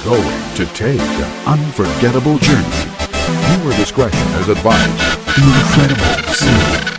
going to take an unforgettable journey. Viewer discretion is advised. The Incredible Singh.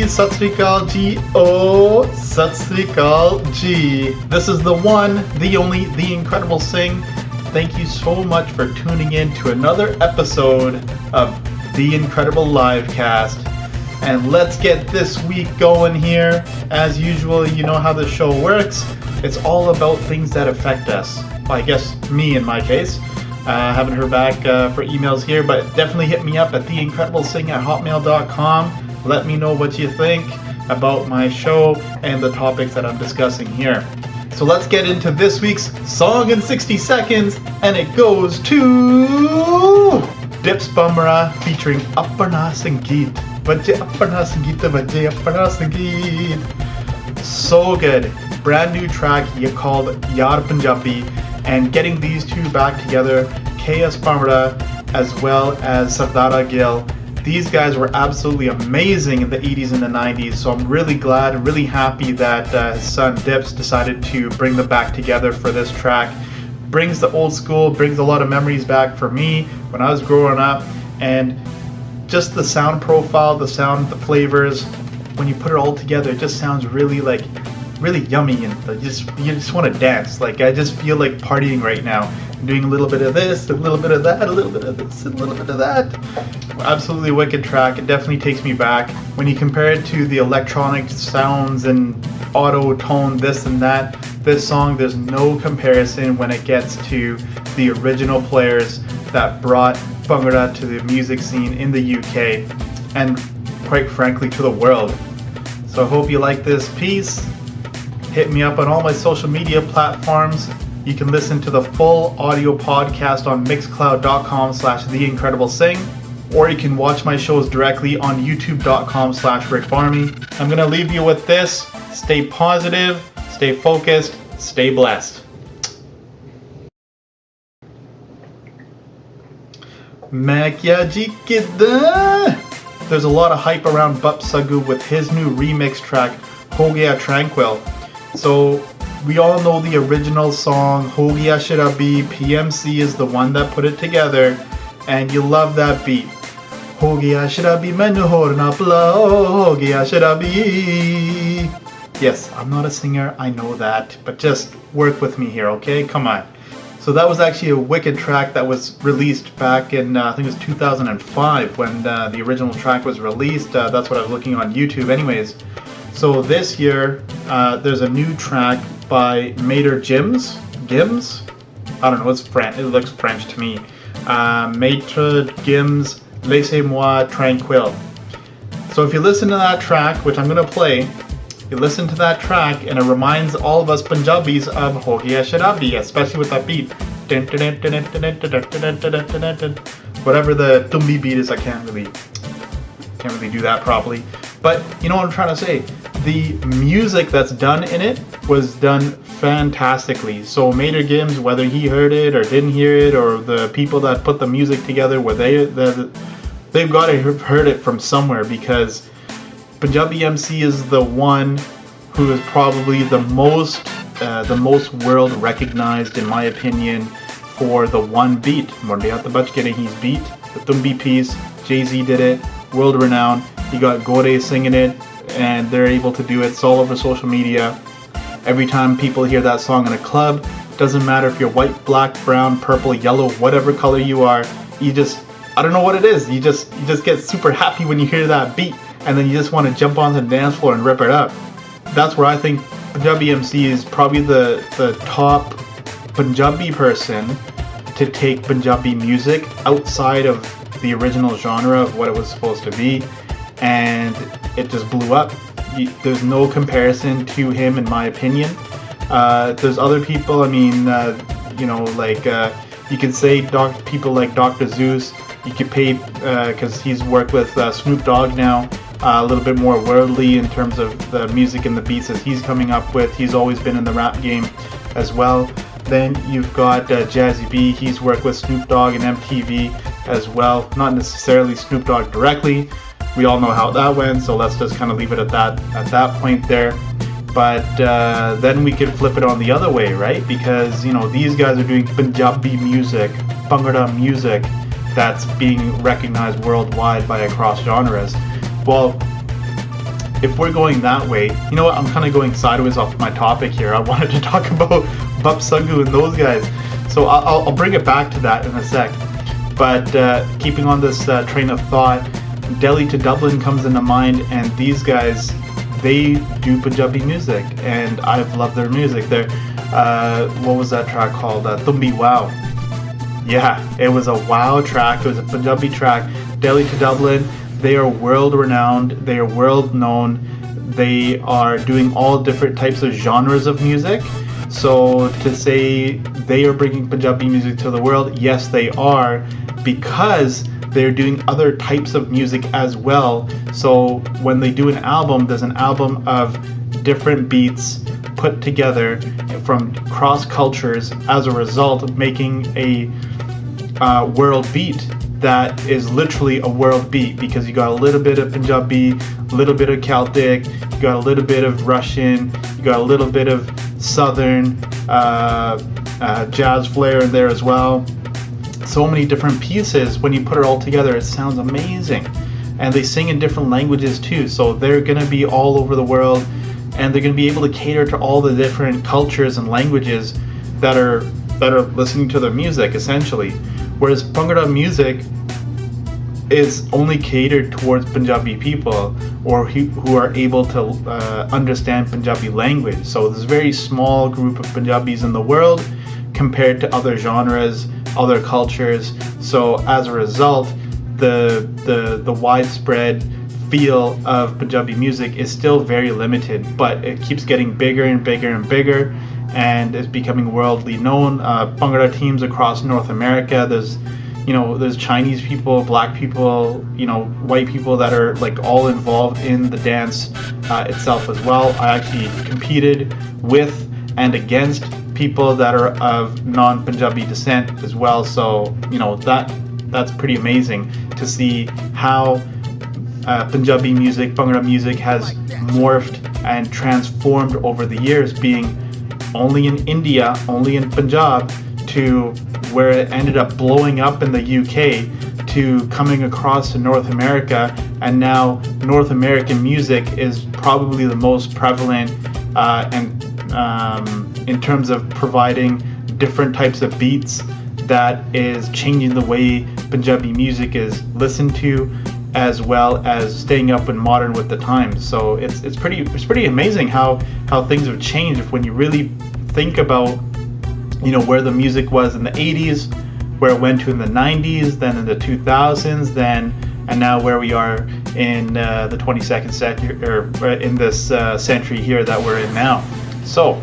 Sat Sri Akal Ji, oh, Sat Sri Akal Ji. This is the one, the only, the Incredible Singh. Thank you so much for tuning in to another episode of the Incredible Livecast. And let's get this week going here. As usual, you know how the show works. It's all about things that affect us. Well, I guess me in my case. Haven't heard back for emails here, but definitely hit me up at theincrediblesing@hotmail.com. Let me know what you think about my show and the topics that I'm discussing here. So let's get into this week's Song in 60 Seconds, and it goes to Dips Bhangra featuring Apna Sangeet. Vajje Apna Sangeet, Vajje Apna Sangeet. So good. Brand new track called Yaaroh Punjabi, and getting these two back together, KS Bhangra as well as Sardara Gill. These guys were absolutely amazing in the 80s and the 90s, so I'm really glad and really happy that his son Dips decided to bring them back together for this track. Brings the old school, brings a lot of memories back for me when I was growing up, and just the sound profile, the sound, the flavors, when you put it all together, it just sounds really yummy, and you just want to dance. Like, I just feel like partying right now. I'm doing a little bit of this, a little bit of that, a little bit of this, a little bit of that. Absolutely wicked track. It definitely takes me back. When you compare it to the electronic sounds and auto tone, this and that, this song, there's no comparison when it gets to the original players that brought Bhangra to the music scene in the UK and quite frankly to the world. So I hope you like this piece. Hit me up on all my social media platforms. You can listen to the full audio podcast on mixcloud.com/theincrediblesing, or you can watch my shows directly on youtube.com/rickbarmy. I'm going to leave you with this. Stay positive, stay focused, stay blessed. There's a lot of hype around Bup Sagu with his new remix track, Ho Gaya Tranquil. So we all know the original song, Ho Gaya Sharabi. PMC is the one that put it together, and you love that beat. Ho Gaya Sharabi mainu hor na pla, Ho Gaya Sharabi. Yes, I'm not a singer, I know that, but just work with me here, okay? Come on. So that was actually a wicked track that was released back in, I think it was 2005 when the original track was released. That's what I was looking on YouTube anyways. So this year, there's a new track by Maître Gims? I don't know, it looks French to me. Maître Gims, Laissez-moi tranquille. So if you listen to that track, which I'm going to play, you listen to that track and it reminds all of us Punjabis of Ho Gaya Sharabi, especially with that beat. Whatever the tumbi beat is, I can't really do that properly. But you know what I'm trying to say? The music that's done in it was done fantastically. So Maître Gims, whether he heard it or didn't hear it, or the people that put the music together, they've got to have heard it from somewhere, because Punjabi MC is the one who is probably the most world recognized, in my opinion, for the one beat. Mondiat Bach He's beat, the Tumbi piece, Jay-Z did it, world renowned. You got Gore singing it, and they're able to do it. It's all over social media. Every time people hear that song in a club, doesn't matter if you're white, black, brown, purple, yellow, whatever color you are, I don't know what it is. You just get super happy when you hear that beat, and then you just want to jump on the dance floor and rip it up. That's where I think Punjabi MC is probably the top Punjabi person to take Punjabi music outside of the original genre of what it was supposed to be, and it just blew up. There's no comparison to him, in my opinion. There's other people, I mean, you can say people like Dr. Zeus. You could pay, because he's worked with Snoop Dogg now. a little bit more worldly in terms of the music and the beats that he's coming up with. He's always been in the rap game as well. Then you've got Jazzy B. He's worked with Snoop Dogg and MTV as well. Not necessarily Snoop Dogg directly. We all know how that went, so let's just kind of leave it at that point there. But then we could flip it on the other way, right? Because, you know, these guys are doing Punjabi music, bhangra music, that's being recognized worldwide by across genres. Well, if we're going that way, you know what, I'm kind of going sideways off my topic here. I wanted to talk about Bap Sagu and those guys. So I'll bring it back to that in a sec. But keeping on this train of thought, Delhi to Dublin comes into mind, and these guys, they do Punjabi music, and I've loved their music. They're, what was that track called? Tumbi Wow. Yeah, it was a wow track. It was a Punjabi track. Delhi to Dublin, they are world renowned. They are world known. They are doing all different types of genres of music. So to say they are bringing Punjabi music to the world, yes, they are, because they're doing other types of music as well. So when they do an album, there's an album of different beats put together from cross cultures, as a result of making a world beat that is literally a world beat, because you got a little bit of Punjabi, a little bit of Celtic, you got a little bit of Russian, you got a little bit of Southern jazz flair in there as well. So many different pieces. When you put it all together, it sounds amazing. And they sing in different languages too, so they're going to be all over the world, and they're going to be able to cater to all the different cultures and languages that are listening to their music, essentially. Whereas bhangra music is only catered towards Punjabi people, or who are able to understand Punjabi language. So there's a very small group of Punjabis in the world compared to other genres, other cultures. So as a result, the widespread feel of Punjabi music is still very limited, but it keeps getting bigger and bigger and bigger, and is becoming worldly known. Bhangra teams across North America, there's Chinese people, black people, white people that are like all involved in the dance itself as well. I actually competed with and against people that are of non-Punjabi descent as well, so that's pretty amazing to see how Punjabi music, bhangra music has morphed and transformed over the years, being only in India, only in Punjab, to where it ended up blowing up in the UK, to coming across to North America, and now North American music is probably the most prevalent and in terms of providing different types of beats that is changing the way Punjabi music is listened to, as well as staying up and modern with the times. So it's pretty amazing how things have changed when you really think about where the music was in the 80s, where it went to in the 90s, then in the 2000s, and now where we are in the 22nd century, or in this century here that we're in now. So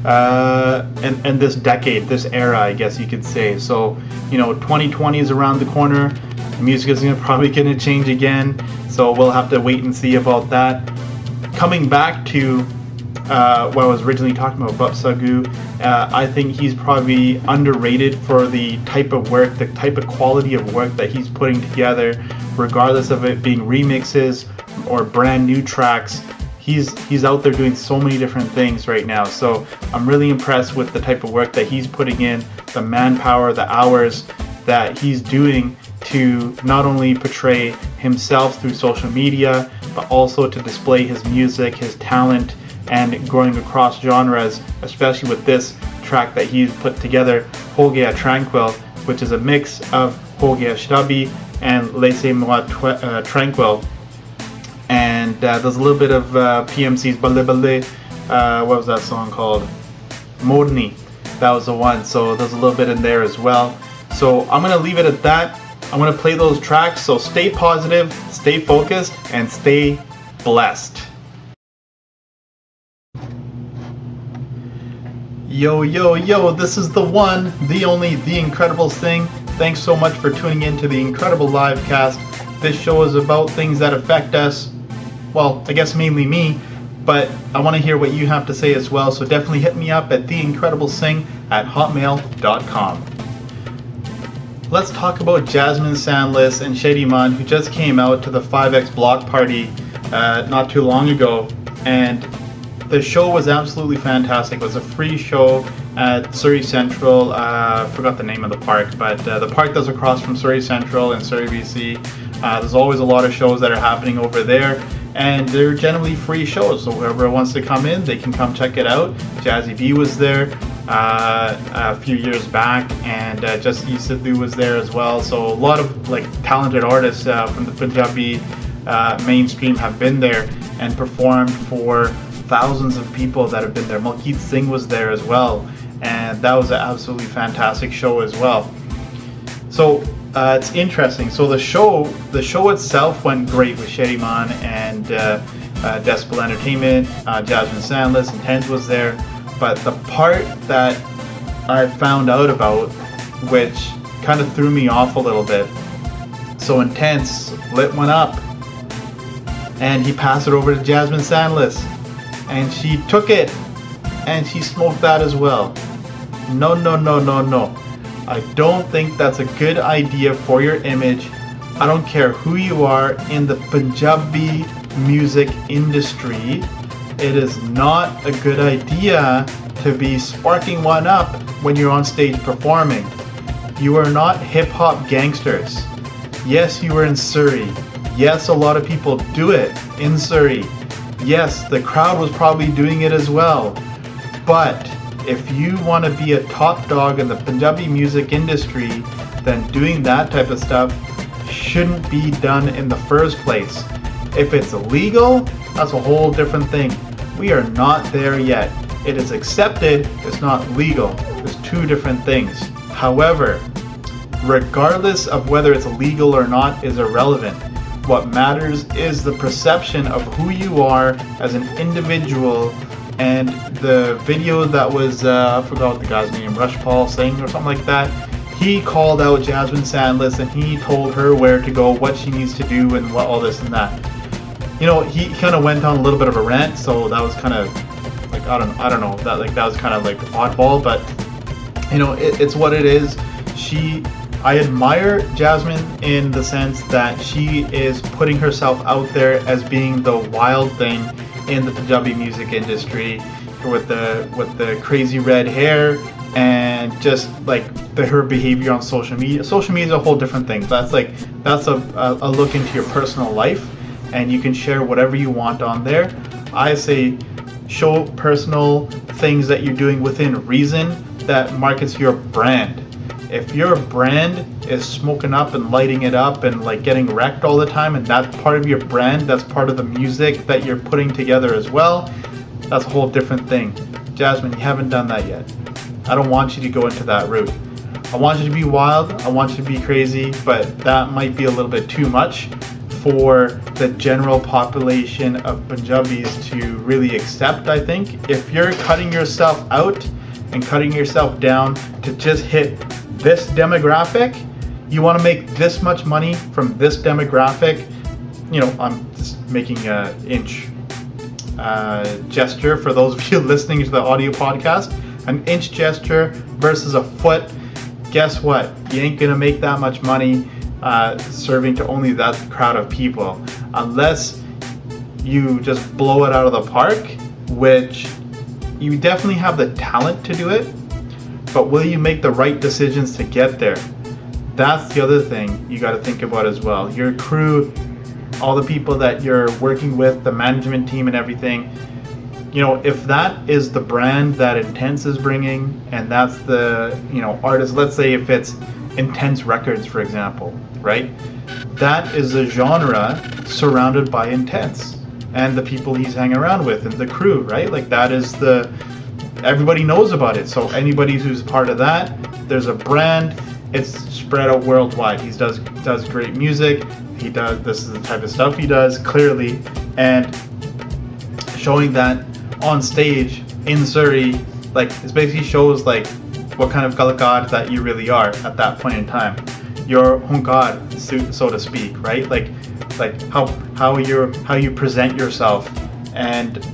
and this decade, this era, I guess you could say. So 2020 is around the corner. Music is probably going to change again, so we'll have to wait and see about that. Coming back to what I was originally talking about, Bap Sagu, I think he's probably underrated for the type of work, the type of quality of work that he's putting together, regardless of it being remixes or brand new tracks. He's out there doing so many different things right now, so I'm really impressed with the type of work that he's putting in, the manpower, the hours that he's doing to not only portray himself through social media, but also to display his music, his talent, and growing across genres, especially with this track that he's put together, Ho Gaya Tranquil, which is a mix of Ho Gaya Shrabi and Laissez-moi Tranquil. And there's a little bit of PMC's Balle Balle, what was that song called? Morni, that was the one. So there's a little bit in there as well. So I'm going to leave it at that. I'm going to play those tracks, so stay positive, stay focused, and stay blessed. Yo, yo, yo, this is the one, the only, the incredible Singh. Thanks so much for tuning in to the incredible Livecast. This show is about things that affect us well, I guess mainly me, but I want to hear what you have to say as well. So definitely hit me up at theincrediblesingh@hotmail.com. Let's talk about Jasmine Sandlas and Shady Man, who just came out to the 5X block party not too long ago, and the show was absolutely fantastic. It was a free show at Surrey Central. I forgot the name of the park, but the park that's across from Surrey Central in Surrey, BC. There's always a lot of shows that are happening over there, and they're generally free shows. So whoever wants to come in, they can come check it out. Jazzy B was there a few years back, and Just Sidhu was there as well. So a lot of like talented artists from the Punjabi mainstream have been there and performed for thousands of people that have been there. Singh was there as well, and that was an absolutely fantastic show as well. So it's interesting. So the show itself went great with Shady Man and Decibel Entertainment. Jasmine Sandlas, Intense was there, but the part that I found out about, which kind of threw me off a little bit. So Intense lit one up, and he passed it over to Jasmine Sandlas, and she took it and she smoked that as well. No. I don't think that's a good idea for your image. I don't care who you are in the Punjabi music industry. It is not a good idea to be sparking one up when you're on stage performing. You are not hip-hop gangsters. Yes, you are in Surrey. Yes, a lot of people do it in Surrey. Yes, the crowd was probably doing it as well. But if you want to be a top dog in the Punjabi music industry, then doing that type of stuff shouldn't be done in the first place. If it's illegal, that's a whole different thing. We are not there yet. It is accepted, it's not legal. There's two different things. However, regardless of whether it's legal or not is irrelevant. What matters is the perception of who you are as an individual. And the video that was, I forgot what the guy's name, Singh or something like that, he called out Jasmine Sandlas and he told her where to go, what she needs to do, and what all this and that. You know, he kind of went on a little bit of a rant, so that was kind of like, I don't know, that was kind of like oddball, but you know, it's what it is. I admire Jasmine in the sense that she is putting herself out there as being the wild thing in the Punjabi music industry, with the crazy red hair and just like her behavior on social media. Social media is a whole different thing. That's a look into your personal life, and you can share whatever you want on there. I say show personal things that you're doing within reason that markets your brand. If your brand is smoking up and lighting it up and like getting wrecked all the time, and that's part of your brand, that's part of the music that you're putting together as well, that's a whole different thing. Jasmine, you haven't done that yet. I don't want you to go into that route. I want you to be wild, I want you to be crazy, but that might be a little bit too much for the general population of Punjabis to really accept, I think. If you're cutting yourself out and cutting yourself down to just hit this demographic, you want to make this much money from this demographic, you know, I'm just making an inch gesture for those of you listening to the audio podcast, an inch gesture versus a foot. Guess what? You ain't gonna make that much money serving to only that crowd of people, unless you just blow it out of the park, which you definitely have the talent to do it. But will you make the right decisions to get there? That's the other thing you got to think about as well. Your crew, all the people that you're working with, the management team and everything, you know, if that is the brand that Intense is bringing, and that's the, you know, artist, let's say if it's Intense Records, for example, right? That is a genre surrounded by Intense and the people he's hanging around with and the crew, right? Like that is everybody knows about it. So anybody who's part of that, there's a brand, it's spread out worldwide. He does great music. This is the type of stuff he does, clearly, and showing that on stage in Surrey, like it basically shows like what kind of kalakar that you really are at that point in time. Your hunkar, so to speak, right? Like like how you present yourself. And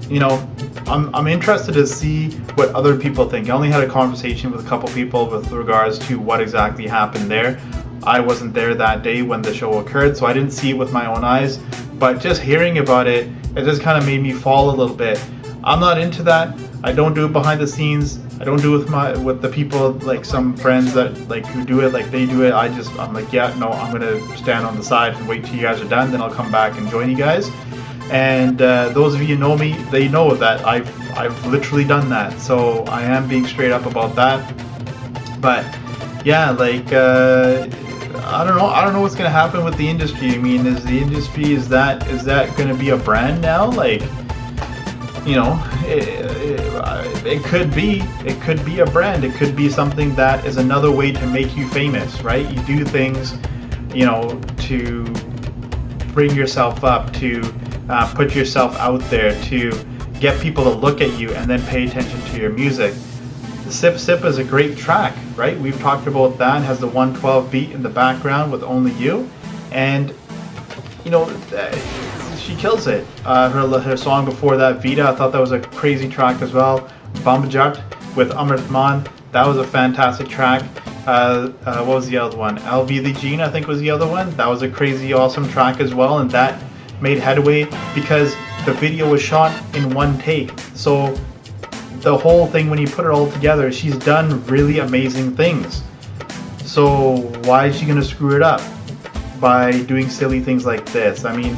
you know, I'm interested to see what other people think. I only had a conversation with a couple people with regards to what exactly happened there. I wasn't there that day when the show occurred, so I didn't see it with my own eyes, but just hearing about it, it just kind of made me fall a little bit. I'm not into that. I don't do it behind the scenes. I don't do it with the people, like some friends that like who do it like they do it. I'm like, yeah, no, I'm gonna stand on the side and wait till you guys are done, then I'll come back and join you guys. And those of you who know me, they know that I've literally done that. So I am being straight up about that. But yeah, like I don't know what's gonna happen with the industry. I mean, is that gonna be a brand now? Like, you know, it could be a brand. It could be something that is another way to make you famous, right? You do things, you know, to bring yourself up, to put yourself out there, to get people to look at you and then pay attention to your music. Sip Sip is a great track, right? We've talked about that. It has the 112 beat in the background with Only You, and you know, she kills it. Her song before that, Vida, I thought that was a crazy track as well. Bambajat with Amrit Man, that was a fantastic track. What was the other one? LV the Gene, I think was the other one. That was a crazy awesome track as well, and that made headway because the video was shot in one take. So the whole thing, when you put it all together, she's done really amazing things. So why is she gonna screw it up by doing silly things like this? I mean,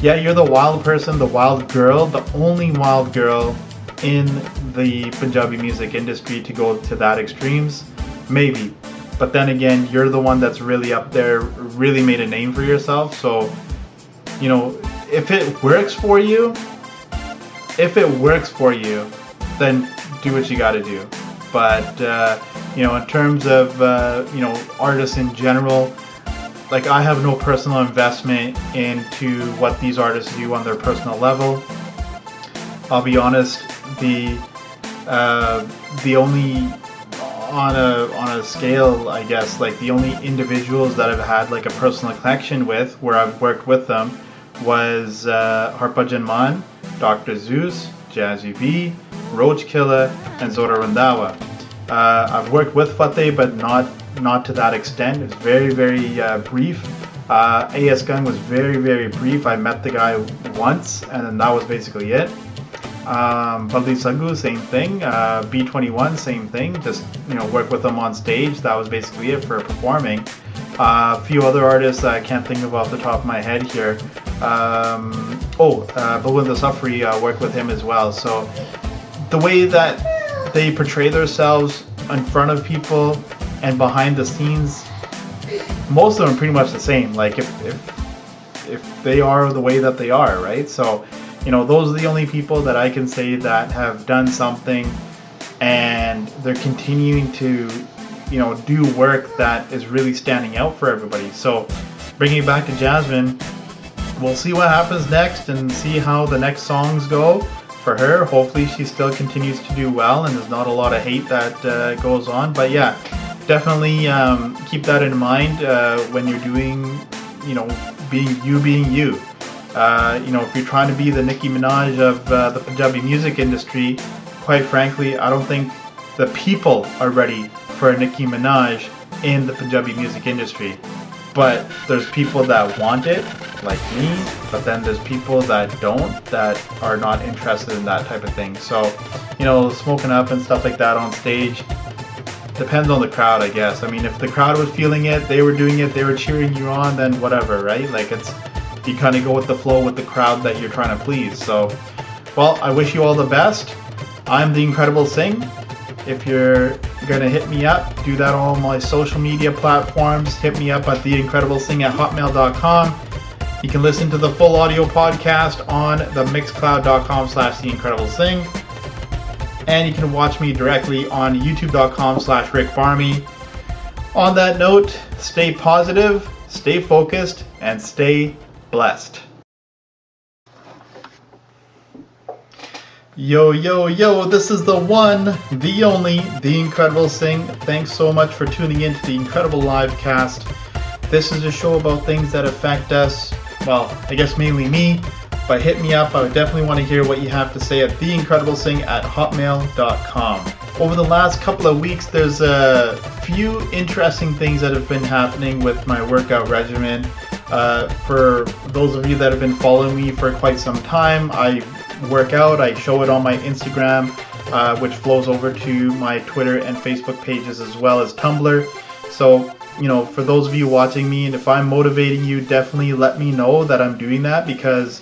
yeah, you're the wild person, the wild girl, the only wild girl in the Punjabi music industry to go to that extremes, maybe. But then again, you're the one that's really up there, really made a name for yourself. So, you know, if it works for you, then do what you got to do. But you know, in terms of you know, artists in general, like, I have no personal investment into what these artists do on their personal level. I'll be honest, the only, on a scale, I guess, like the only individuals that I've had like a personal connection with, where I've worked with them, was Harpajan Man, Dr. Zeus, Jazzy V, Roach Killer, and Zora Randawa. I've worked with Fateh, but not to that extent. It's very, very brief. AS Gun was very, very brief. I met the guy once, and then that was basically it. Baldi Sagu, same thing. B21, same thing. Just, you know, work with them on stage. That was basically it for performing. A few other artists I can't think of off the top of my head here. Balwinda Safri, worked with him as well. So the way that they portray themselves in front of people and behind the scenes, most of them are pretty much the same. Like, if they are the way that they are, right? So, you know, those are the only people that I can say that have done something and they're continuing to, you know, do work that is really standing out for everybody. So, bringing it back to Jasmine, we'll see what happens next and see how the next songs go for her. Hopefully she still continues to do well and there's not a lot of hate that goes on. But yeah, definitely keep that in mind when you're doing, you know, being you. You know, if you're trying to be the Nicki Minaj of the Punjabi music industry, quite frankly, I don't think the people are ready for a Nicki Minaj in the Punjabi music industry. But there's people that want it, like me, but then there's people that don't, that are not interested in that type of thing. So, you know, smoking up and stuff like that on stage depends on the crowd, I guess. I mean, if the crowd was feeling it, they were doing it, they were cheering you on, then whatever, right? Like, it's, you kind of go with the flow with the crowd that you're trying to please. So, well, I wish you all the best. I'm the Incredible Singh. If you're gonna hit me up, do that on all my social media platforms. Hit me up at theincrediblesing@hotmail.com. You can listen to the full audio podcast on the mixcloud.com/theincrediblesing. And you can watch me directly on youtube.com/rickfarmy. On that note, stay positive, stay focused, and stay blessed. Yo, this is the one, the only, The Incredible Singh. Thanks so much for tuning in to the Incredible Livecast. this is a show about things that affect us, well, I guess mainly me, but hit me up. I would definitely want to hear what you have to say at theincrediblesingh@hotmail.com. Over the last couple of weeks, there's a few interesting things that have been happening with my workout regimen. For those of you that have been following me for quite some time, I work out, I show it on my Instagram, which flows over to my Twitter and Facebook pages as well as Tumblr. So, you know, for those of you watching me, and if I'm motivating you, definitely let me know that I'm doing that, because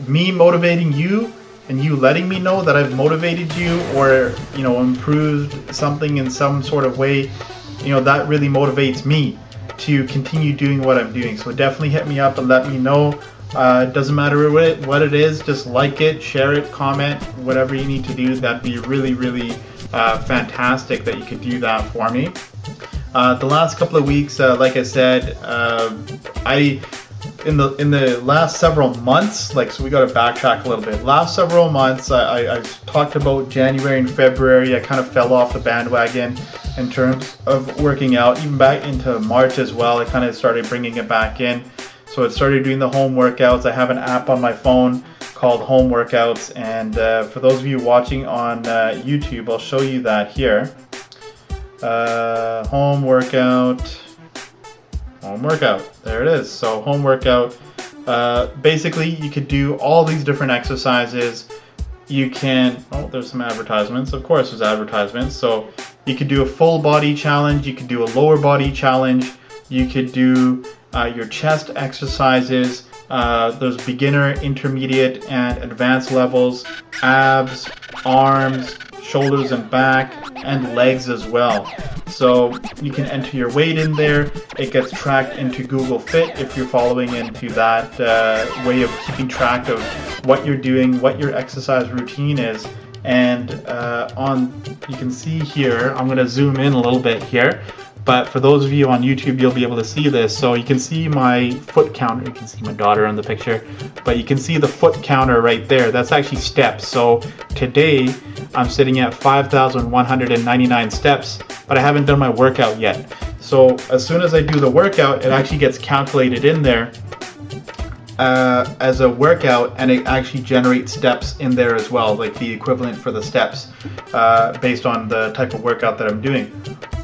me motivating you and you letting me know that I've motivated you or, you know, improved something in some sort of way, you know, that really motivates me to continue doing what I'm doing. So definitely hit me up and let me know. It doesn't matter what it is, just like it, share it, comment, whatever you need to do. That'd be really, really fantastic that you could do that for me. The last couple of weeks, like I said, in the last several months, so we got to backtrack a little bit. Last several months, I talked about January and February. I kind of fell off the bandwagon in terms of working out. Even back into March as well, I kind of started bringing it back in. So I started doing the home workouts. I have an app on my phone called Home Workouts, and for those of you watching on YouTube, I'll show you that here. Home workout. There it is. So home workout. Basically, you could do all these different exercises. You can. Oh, there's some advertisements. Of course, there's advertisements. So you could do a full body challenge. You could do a lower body challenge. You could do your chest exercises. There's beginner, intermediate, and advanced levels. Abs, arms, shoulders and back, and legs as well. So you can enter your weight in there. It gets tracked into Google Fit if you're following into that way of keeping track of what you're doing, what your exercise routine is. And you can see here, I'm going to zoom in a little bit here, but for those of you on YouTube, you'll be able to see this. So you can see my foot counter. You can see my daughter in the picture, but you can see the foot counter right there. That's actually steps. So today I'm sitting at 5,199 steps, but I haven't done my workout yet. So as soon as I do the workout, it actually gets calculated in there as a workout, and it actually generates steps in there as well, like the equivalent for the steps based on the type of workout that I'm doing.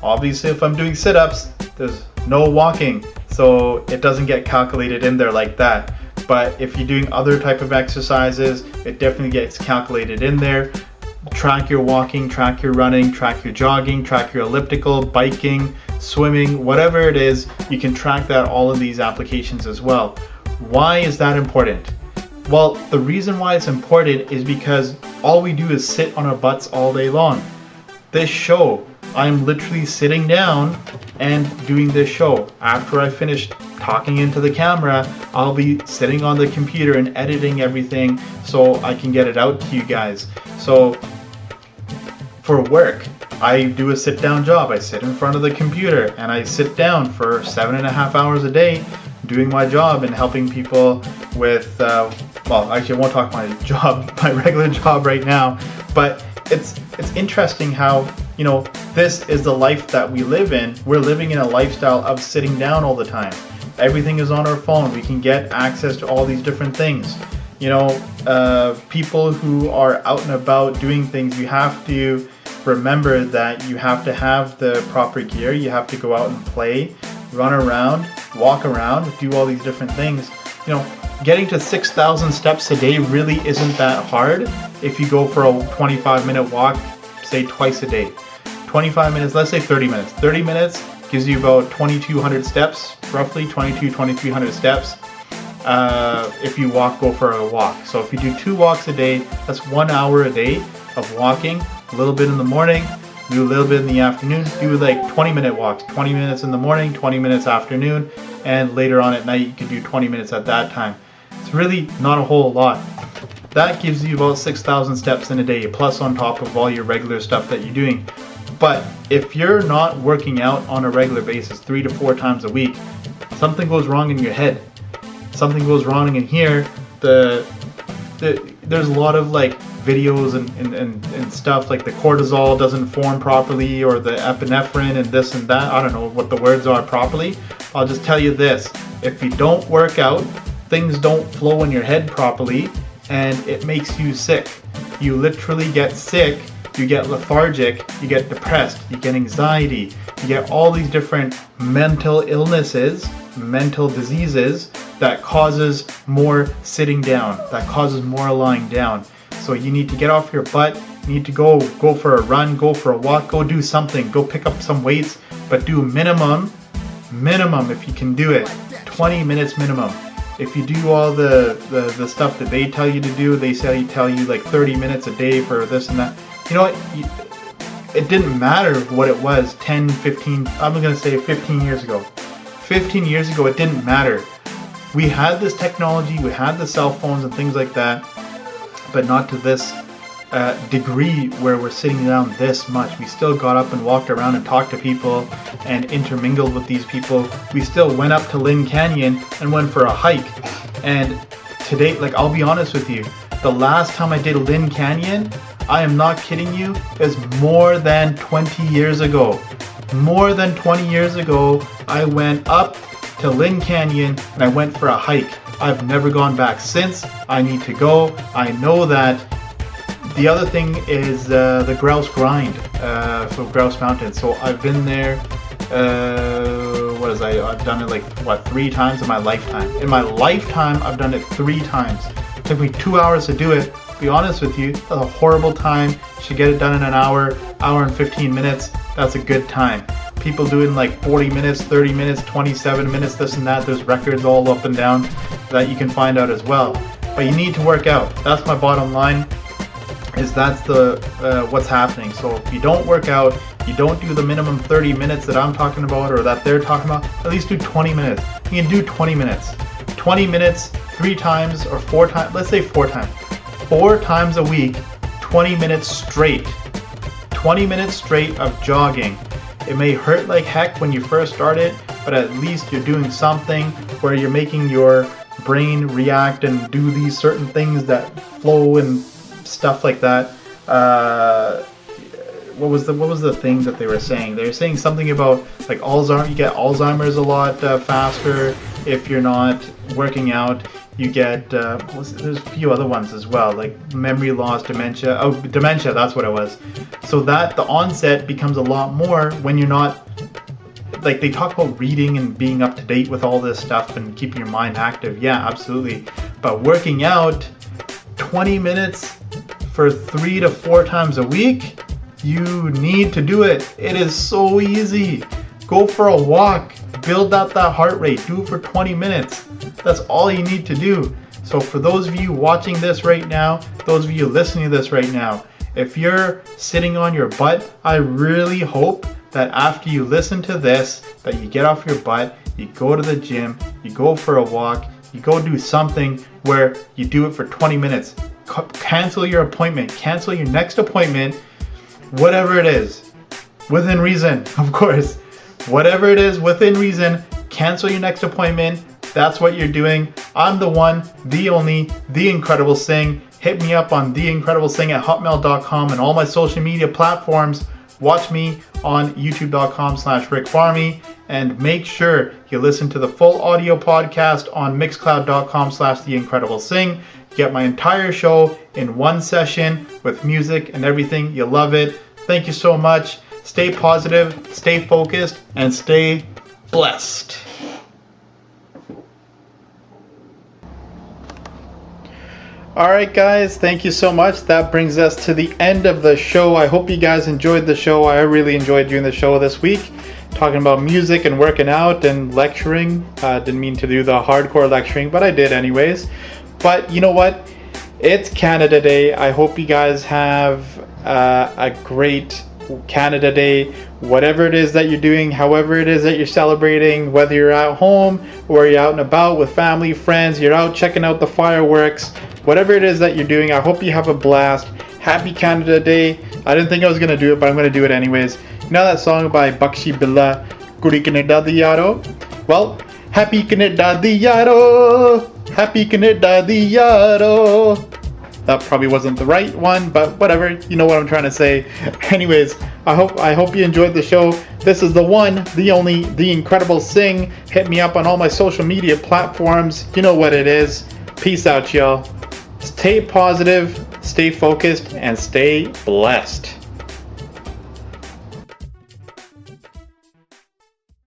Obviously, if I'm doing sit-ups, there's no walking, so it doesn't get calculated in there like that. But if you're doing other type of exercises, it definitely gets calculated in there. Track your walking, track your running, track your jogging, track your elliptical, biking, swimming, whatever it is, you can track that all in these applications as well. Why is that important? Well, the reason why it's important is because all we do is sit on our butts all day long. This show, I'm literally sitting down and doing this show. After I finish talking into the camera, I'll be sitting on the computer and editing everything so I can get it out to you guys. So for work, I do a sit-down job. I sit in front of the computer and I sit down for 7.5 hours a day doing my job and helping people with, well, actually I won't talk my job, my regular job right now, but it's interesting how, you know, this is the life that we live in. We're living in a lifestyle of sitting down all the time. Everything is on our phone. We can get access to all these different things. You know, people who are out and about doing things, you have to remember that you have to have the proper gear. You have to go out and play, run around, walk around, do all these different things. You know, getting to 6,000 steps a day really isn't that hard if you go for a 25-minute walk, say twice a day. 25 minutes, let's say 30 minutes. 30 minutes gives you about 2,200 steps, roughly 2,300 steps. If you go for a walk. So if you do 2 walks a day, that's 1 hour a day of walking, a little bit in the morning, do a little bit in the afternoon, do like 20-minute walks, 20 minutes in the morning, 20 minutes afternoon, and later on at night you can do 20 minutes at that time. It's really not a whole lot. That gives you about 6,000 steps in a day, plus on top of all your regular stuff that you're doing. But if you're not working out on a regular basis 3 to 4 times a week, something goes wrong in your head. Something goes wrong in here. There's a lot of like videos and stuff like the cortisol doesn't form properly or the epinephrine and this and that. I don't know what the words are properly. I'll just tell you this. If you don't work out, things don't flow in your head properly and it makes you sick. You literally get sick, you get lethargic, you get depressed, you get anxiety, you get all these different mental illnesses, mental diseases that causes more sitting down, that causes more lying down. So you need to get off your butt, you need to go for a run, go for a walk, go do something, go pick up some weights, but do minimum if you can do it, 20 minutes minimum. If you do all the stuff that they tell you to do, they tell you like 30 minutes a day for this and that. You know what? It didn't matter what it was 10, 15, I'm going to say 15 years ago. 15 years ago, it didn't matter. We had this technology, we had the cell phones and things like that, but not to this degree where we're sitting down this much. We still got up and walked around and talked to people and intermingled with these people. We still went up to Lynn Canyon and went for a hike. And today, like, I'll be honest with you, the last time I did Lynn Canyon, I am not kidding you, is more than 20 years ago. More than 20 years ago, I went up to Lynn Canyon and I went for a hike. I've never gone back since. I need to go. I know that. The other thing is the Grouse Grind, so Grouse Mountain. So I've been there, I've done it like, 3 times in my lifetime. In my lifetime, I've done it 3 times. It took me 2 hours to do it. To be honest with you, that's a horrible time. Should get it done in an hour and 15 minutes. That's a good time. People doing like 40 minutes, 30 minutes, 27 minutes, this and that. There's records all up and down that you can find out as well. But you need to work out. That's my bottom line. That's the what's happening. So if you don't work out, you don't do the minimum 30 minutes that I'm talking about or that they're talking about, at least do 20 minutes. You can do 20 minutes. 20 minutes 3 times or 4 times, let's say 4 times. 4 times a week, 20 minutes straight. 20 minutes straight of jogging. It may hurt like heck when you first start it, but at least you're doing something where you're making your brain react and do these certain things that flow and stuff like that. What was the thing that they were saying? They were saying something about like Alzheimer's. You get Alzheimer's a lot faster if you're not working out. You get there's a few other ones as well, like memory loss, dementia. Oh, dementia, that's what it was. So that the onset becomes a lot more when you're not, like, they talk about reading and being up to date with all this stuff and keeping your mind active. Yeah, absolutely. But working out 20 minutes for 3 to 4 times a week, you need to do it. It is so easy. Go for a walk. Build up that heart rate. Do it for 20 minutes. That's all you need to do. So for those of you watching this right now, those of you listening to this right now, if you're sitting on your butt, I really hope that after you listen to this, that you get off your butt, you go to the gym, you go for a walk, you go do something where you do it for 20 minutes. Cancel your appointment. Cancel your next appointment. Whatever it is. Within reason, of course. Whatever it is, within reason. Cancel your next appointment. That's what you're doing. I'm the one, the only, the Incredible Singh. Hit me up on theincrediblesingh@hotmail.com and all my social media platforms. Watch me on youtube.com/rickfarmy. And make sure you listen to the full audio podcast on mixcloud.com/theincrediblesingh. Get my entire show in one session with music and everything. You love it. Thank you so much. Stay positive, stay focused, and stay blessed. Alright guys, thank you so much. That brings us to the end of the show. I hope you guys enjoyed the show. I really enjoyed doing the show this week. Talking about music and working out and lecturing. Didn't mean to do the hardcore lecturing, but I did anyways. But you know what? It's Canada Day. I hope you guys have a great Canada Day. Whatever it is that you're doing, however it is that you're celebrating, whether you're at home or you're out and about with family, friends, you're out checking out the fireworks, whatever it is that you're doing, I hope you have a blast. Happy Canada Day. I didn't think I was going to do it, but I'm going to do it anyways. You know that song by Bakshi Billah, Kuri Canada di Yaaroh? Well, Happy Canada di Yaaroh! Happy Canada di Yaaroh! That probably wasn't the right one, but whatever. You know what I'm trying to say. Anyways, I hope you enjoyed the show. This is the one, the only, the incredible Singh. Hit me up on all my social media platforms. You know what it is. Peace out, y'all. Stay positive, stay focused, and stay blessed.